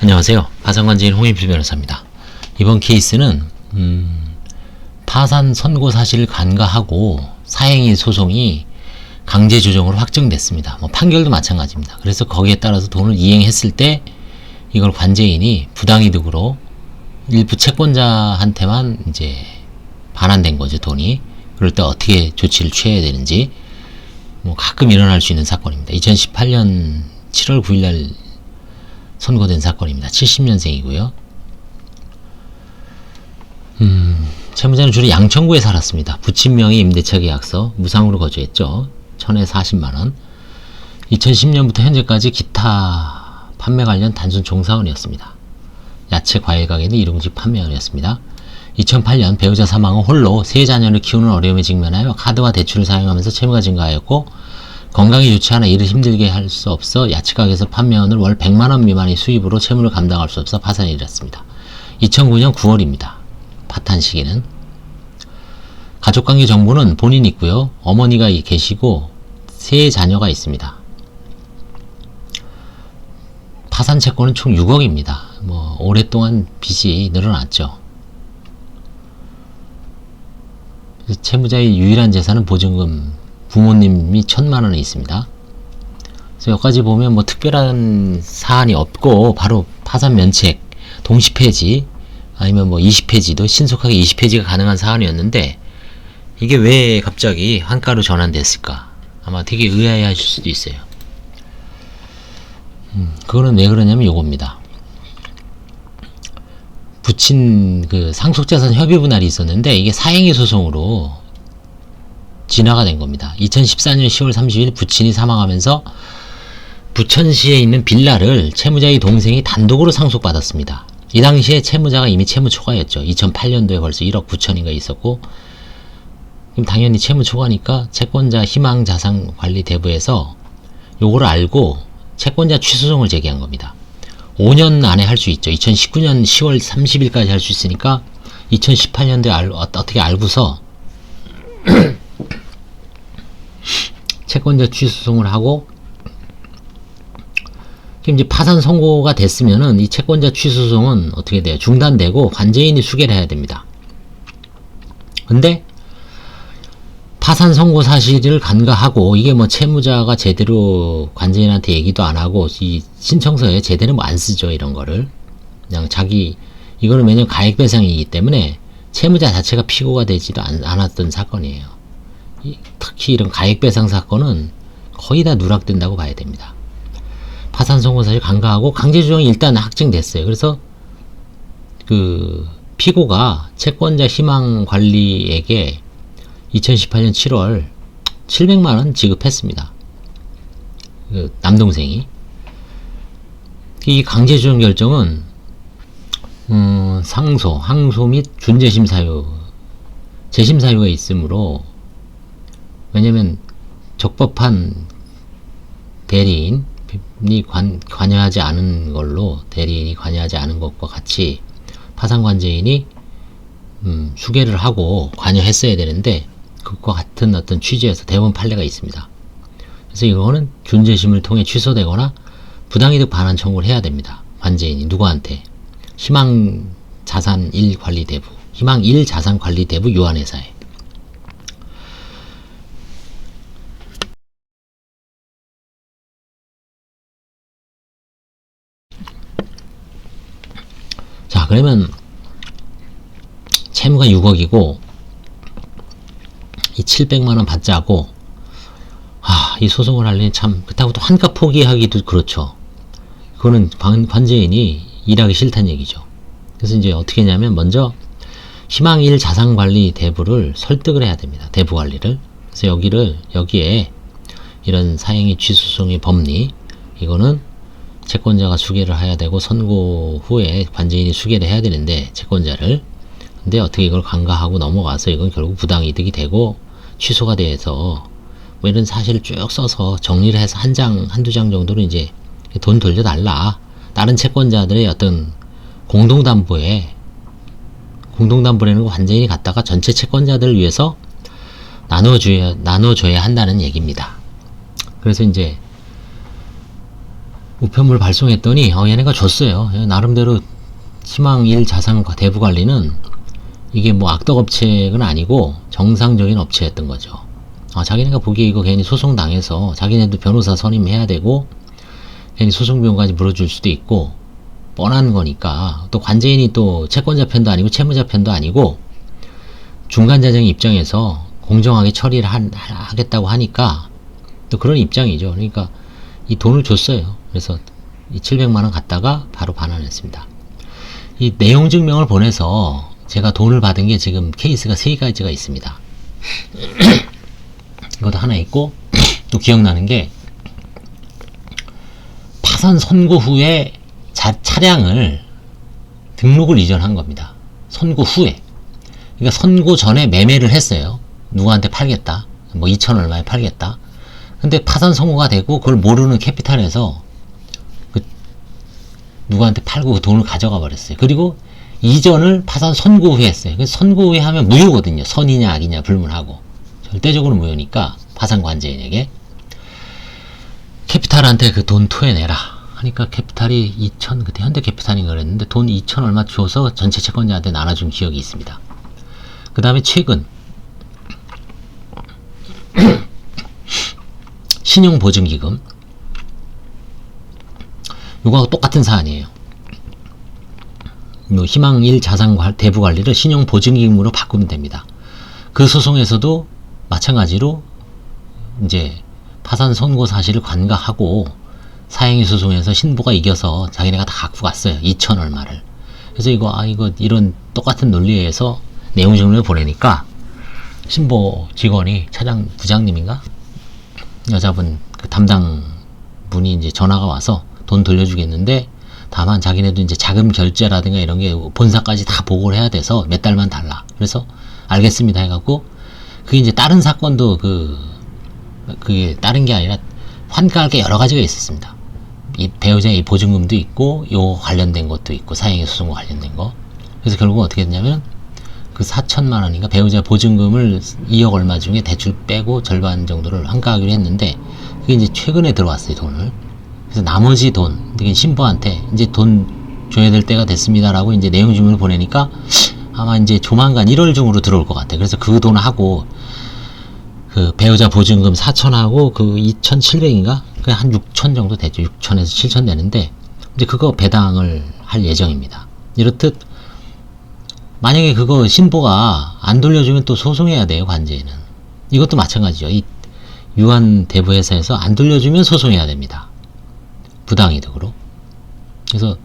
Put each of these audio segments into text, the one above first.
안녕하세요. 파산관제인 홍인필 변호사입니다. 이번 케이스는 파산 선고 사실을 간과하고 사행위 소송이 강제 조정으로 확정됐습니다. 판결도 마찬가지입니다. 그래서 거기에 따라서 돈을 이행했을 때 이걸 관제인이 부당이득으로 일부 채권자한테만 이제 반환된 거죠, 돈이. 그럴 때 어떻게 조치를 취해야 되는지 가끔 일어날 수 있는 사건입니다. 2018년 7월 9일날 선고된 사건입니다. 70년생이고요. 채무자는 주로 양천구에 살았습니다. 부친명의 임대차 계약서, 무상으로 거주했죠. 천에 40만원. 2010년부터 현재까지 기타 판매 관련 단순 종사원이었습니다. 야채 과일 가게는 일용직 판매원이었습니다. 2008년 배우자 사망 후 홀로 세 자녀를 키우는 어려움에 직면하여 카드와 대출을 사용하면서 채무가 증가하였고, 건강이 좋지 않아 일을 힘들게 할 수 없어 야채가게에서 판매원을 월 100만원 미만의 수입으로 채무를 감당할 수 없어 파산에 이르렀습니다. 2009년 9월입니다. 파탄 시기는. 가족관계 정보는 본인이 있고요. 어머니가 계시고 세 자녀가 있습니다. 파산 채권은 총 6억입니다. 오랫동안 빚이 늘어났죠. 채무자의 유일한 재산은 보증금, 부모님이 1000만원이 있습니다. 그래서 여기까지 보면 특별한 사안이 없고 바로 파산 면책, 동시 폐지, 아니면 20폐지도 신속하게 20폐지가 가능한 사안이었는데, 이게 왜 갑자기 한가로 전환됐을까? 아마 되게 의아해 하실 수도 있어요. 그거는 왜 그러냐면 요겁니다. 부친 상속자산 협의 분할이 있었는데 이게 사행위 소송으로 진화가 된 겁니다. 2014년 10월 30일 부친이 사망하면서 부천시에 있는 빌라를 채무자의 동생이 단독으로 상속받았습니다. 이 당시에 채무자가 이미 채무 초과였죠. 2008년도에 벌써 1억 9천인가 있었고, 그럼 당연히 채무 초과니까 채권자 희망자산관리대부에서 요거를 알고 채권자 취소송을 제기한 겁니다. 5년 안에 할 수 있죠. 2019년 10월 30일까지 할 수 있으니까 2018년도에 어떻게 알고서 채권자 취소송을 하고, 이제 파산 선고가 됐으면은 이 채권자 취소송은 어떻게 돼요? 중단되고 관제인이 수개를 해야 됩니다. 근데 파산 선고 사실을 간과하고, 이게 채무자가 제대로 관제인한테 얘기도 안 하고 이 신청서에 제대로 안 쓰죠. 이런 거를 그냥 이거는 왜냐면 가액배상이기 때문에 채무자 자체가 피고가 되지도 않았던 사건이에요. 특히 이런 가액배상 사건은 거의 다 누락된다고 봐야 됩니다. 파산 선고 사실 간과하고 강제조정이 일단 확정됐어요. 그래서 피고가 채권자 희망관리에게 2018년 7월 700만원 지급했습니다. 남동생이. 이 강제조정 결정은 상소, 항소 및 준재심 사유, 재심 사유가 있으므로, 왜냐면 적법한 대리인이 관여하지 않은 걸로, 대리인이 관여하지 않은 것과 같이 파산관제인이 수개를 하고 관여했어야 되는데, 그것과 같은 어떤 취지에서 대법원 판례가 있습니다. 그래서 이거는 준재심을 통해 취소되거나 부당이득 반환 청구를 해야 됩니다. 관제인이 누구한테? 희망자산 1관리대부, 희망 1자산관리대부 유한회사에. 자, 그러면 채무가 6억이고 이 700만원 받자고, 이 소송을 하려니 참, 그렇다고 또 환갑 포기하기도 그렇죠. 그거는 관제인이 일하기 싫다는 얘기죠. 그래서 이제 어떻게 했냐면, 먼저 희망1 자산관리 대부를 설득을 해야 됩니다. 대부 관리를. 그래서 여기에 이런 사행위 취소송의 법리, 이거는 채권자가 수개를 해야 되고 선고 후에 관제인이 수개를 해야 되는데, 채권자를. 근데 어떻게 이걸 간과하고 넘어가서 이건 결국 부당이득이 되고 취소가 돼서 이런 사실을 쭉 써서 정리를 해서 한두 장 정도로 이제 돈 돌려달라. 다른 채권자들의 어떤 공동담보라는 거 관제인이 갖다가 전체 채권자들을 위해서 나눠줘야 한다는 얘기입니다. 그래서 이제 우편물 발송했더니 얘네가 줬어요. 나름대로 희망 1 자산 대부 관리는 이게 뭐 악덕 업체는 아니고 정상적인 업체였던 거죠. 자기네가 보기에 이거 괜히 소송 당해서 자기네도 변호사 선임해야 되고 괜히 소송 비용까지 물어줄 수도 있고 뻔한 거니까, 또 관제인이 또 채권자 편도 아니고 채무자 편도 아니고 중간 자정 입장에서 공정하게 처리를 하겠다고 하니까 또 그런 입장이죠. 그러니까 이 돈을 줬어요. 그래서 이 700만원 갖다가 바로 반환했습니다. 이 내용 증명을 보내서 제가 돈을 받은 게 지금 케이스가 3가지가 있습니다. 이것도 하나 있고, 또 기억나는 게 파산 선고 후에 차량을 등록을 이전한 겁니다. 선고 후에. 그러니까 선고 전에 매매를 했어요. 누구한테 팔겠다. 뭐 2천 얼마에 팔겠다. 근데 파산 선고가 되고 그걸 모르는 캐피탈에서 누구한테 팔고 그 돈을 가져가 버렸어요. 그리고 이전을 파산 선고 후에 했어요. 그래서 선고 후에 하면 무효거든요. 선이냐 악이냐 불문하고. 절대적으로 무효니까 파산 관제인에게 캐피탈한테 그 돈 토해내라 하니까 캐피탈이 2천, 그때 현대캐피탈인가 그랬는데 돈 2천 얼마 줘서 전체 채권자한테 나눠준 기억이 있습니다. 그 다음에 최근 신용보증기금, 이거하고 똑같은 사안이에요. 희망 1 자산 대부 관리를 신용보증기금으로 바꾸면 됩니다. 그 소송에서도 마찬가지로 이제 파산 선고 사실을 관가하고 사행위 소송에서 신보가 이겨서 자기네가 다 갖고 갔어요. 2천 얼마를. 그래서 이거 이런 똑같은 논리에서 내용 증명을 보내니까 신보 직원이 부장님인가? 여자분 그 담당 분이 이제 전화가 와서 돈 돌려주겠는데 다만 자기네도 이제 자금 결제라든가 이런 게 본사까지 다 보고를 해야 돼서 몇 달만 달라. 그래서 알겠습니다 해갖고, 그게 이제 다른 사건도 그게 다른 게 아니라 환가할 게 여러 가지가 있었습니다. 이 배우자의 보증금도 있고 요 관련된 것도 있고 사행위 소송과 관련된 거. 그래서 결국 어떻게 됐냐면 그 4천만 원인가 배우자 보증금을 2억 얼마 중에 대출 빼고 절반 정도를 환가하기로 했는데 그게 이제 최근에 들어왔어요, 돈을. 그래서 나머지 돈, 되게 신부한테 이제 돈 줘야 될 때가 됐습니다라고 이제 내용 증명을 보내니까 아마 이제 조만간 1월 중으로 들어올 것 같아요. 그래서 그 돈하고 그 배우자 보증금 4천하고 그 2,700인가? 그 한 6천 정도 되죠. 6천에서 7천 되는데 이제 그거 배당을 할 예정입니다. 이렇듯 만약에 그거 신보가 안 돌려주면 또 소송해야 돼요, 관제인은. 이것도 마찬가지죠. 이 유한 대부회사에서 안 돌려주면 소송해야 됩니다. 부당이득으로. 그래서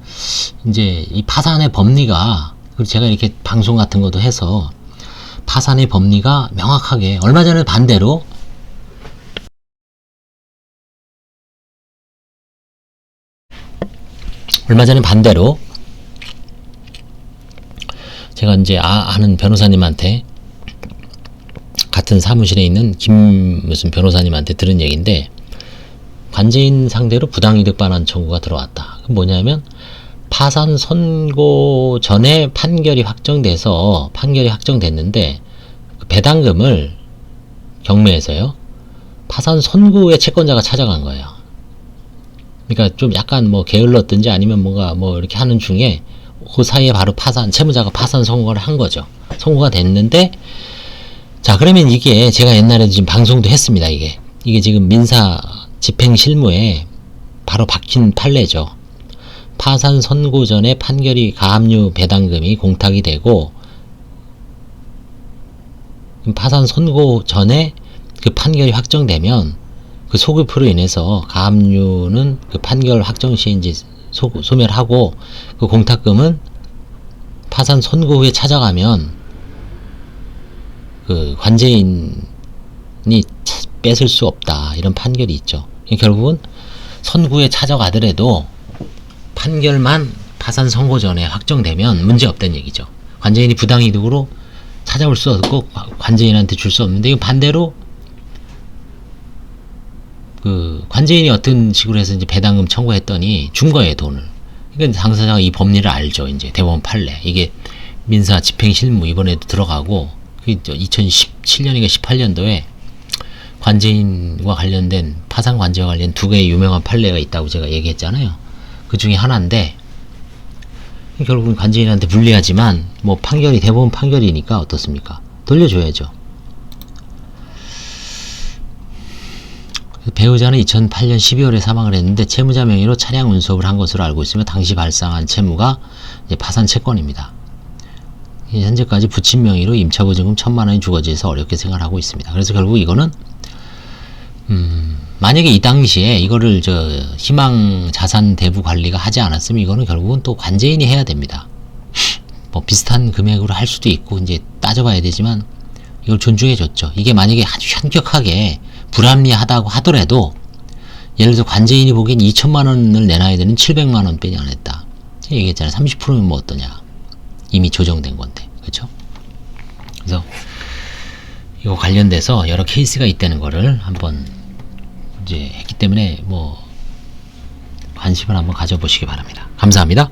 이제 이 파산의 법리가, 그리고 제가 이렇게 방송 같은 것도 해서 파산의 법리가 명확하게, 얼마 전에 반대로 제가 이제 아는 변호사님한테, 같은 사무실에 있는 무슨 변호사님한테 들은 얘기인데, 관제인 상대로 부당이득 반환 청구가 들어왔다. 뭐냐면 파산 선고 전에 판결이 확정됐는데 그 배당금을 경매에서요, 파산 선고의 채권자가 찾아간 거예요. 그러니까 좀 약간 뭐 게을렀든지 아니면 뭔가 뭐 이렇게 하는 중에 그 사이에 바로 채무자가 파산 선고를 한 거죠. 선고가 됐는데, 자, 그러면 이게 제가 옛날에도 지금 방송도 했습니다. 이게 지금 민사 집행 실무에 바로 박힌 판례죠. 파산 선고 전에 판결이 가압류 배당금이 공탁이 되고, 파산 선고 전에 그 판결이 확정되면 그 소급으로 인해서 가압류는 그 판결 확정 시에 이제 소멸하고, 그 공탁금은 파산 선고 후에 찾아가면 그 관제인이 뺏을 수 없다, 이런 판결이 있죠. 결국은 선고에 찾아가더라도 판결만 파산 선고 전에 확정되면 문제 없다는 얘기죠. 관제인이 부당이득으로 찾아올 수 없고 관제인한테 줄 수 없는데, 이거 반대로 그 관제인이 어떤 식으로 해서 이제 배당금 청구했더니 준 거예요, 돈을. 그러니까 당사자가 이 법리를 알죠. 이제 대법원 판례, 이게 민사 집행 실무 이번에도 들어가고, 그 2017년인가 18년도에 관제인과 관련된 파산 관제와 관련 두 개의 유명한 판례가 있다고 제가 얘기했잖아요. 그 중에 하나인데 결국은 관제인한테 불리하지만 뭐 판결이 대법원 판결이니까 어떻습니까? 돌려줘야죠. 배우자는 2008년 12월에 사망을 했는데 채무자 명의로 차량 운송을 한 것으로 알고 있으며 당시 발생한 채무가 이제 파산 채권입니다. 현재까지 부친 명의로 임차보증금 1,000만 원이 주어져서 어렵게 생활하고 있습니다. 그래서 결국 이거는 만약에 이 당시에 이거를 희망 자산 대부 관리가 하지 않았으면 이거는 결국은 또 관제인이 해야 됩니다. 뭐 비슷한 금액으로 할 수도 있고 이제 따져봐야 되지만 이걸 존중해줬죠. 이게 만약에 아주 현격하게 불합리하다고 하더라도 예를 들어 관제인이 보기엔 2,000만 원을 내놔야 되는 700만 원 빼지 안 했다. 얘기했잖아요. 30%면 뭐 어떠냐. 이미 조정된 건데. 그렇죠? 그래서 이거 관련돼서 여러 케이스가 있다는 거를 한번 이제 했기 때문에 뭐 관심을 한번 가져보시기 바랍니다. 감사합니다.